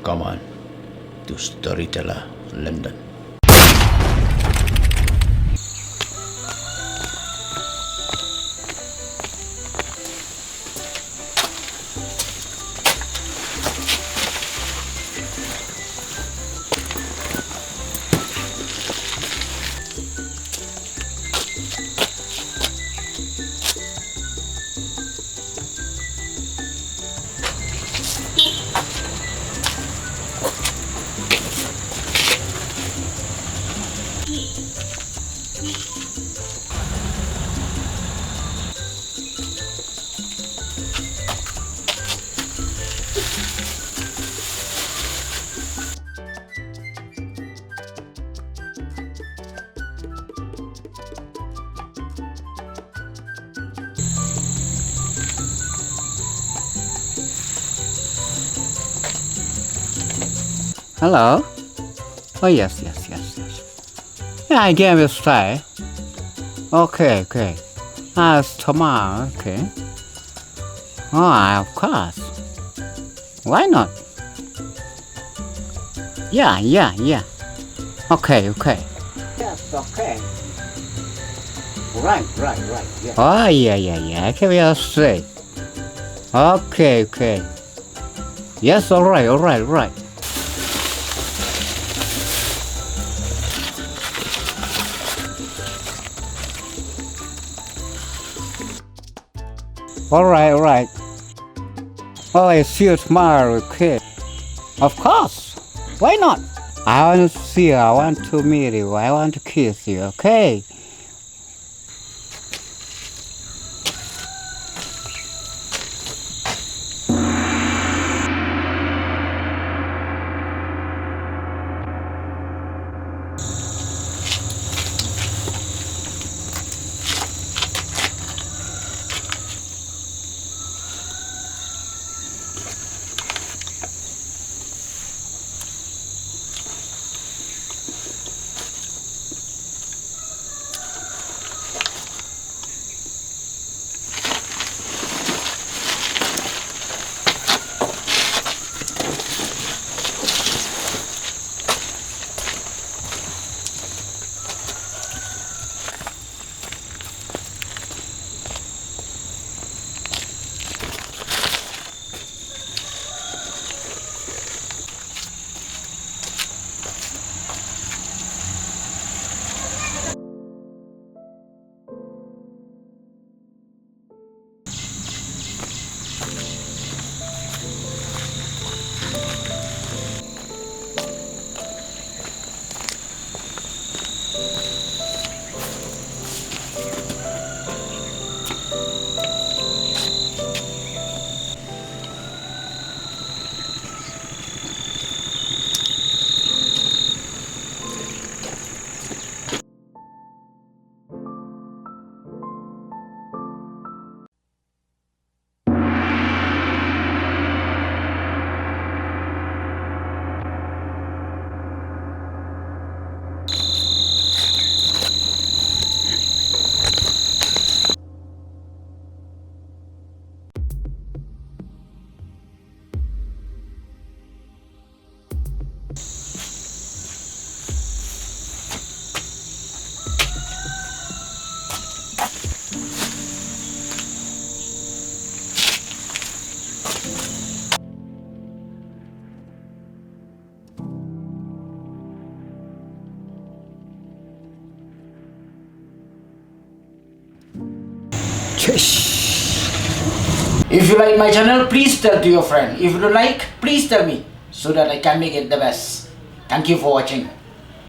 Come on to Storyteller London. Hello? Oh, yes. Yeah, I gave it a try. Okay. It's tomorrow, okay. Oh, of course. Why not? Yeah. Okay. Yes, okay. Right, yeah. Oh, yeah. I give it a straight. Okay. Yes, alright. Alright. Oh, I see you tomorrow, okay? Of course. Why not? I want to see you. I want to meet you. I want to kiss you, okay? If you like my channel, please tell to your friend. If you don't like, please tell me so that I can make it the best. Thank you for watching.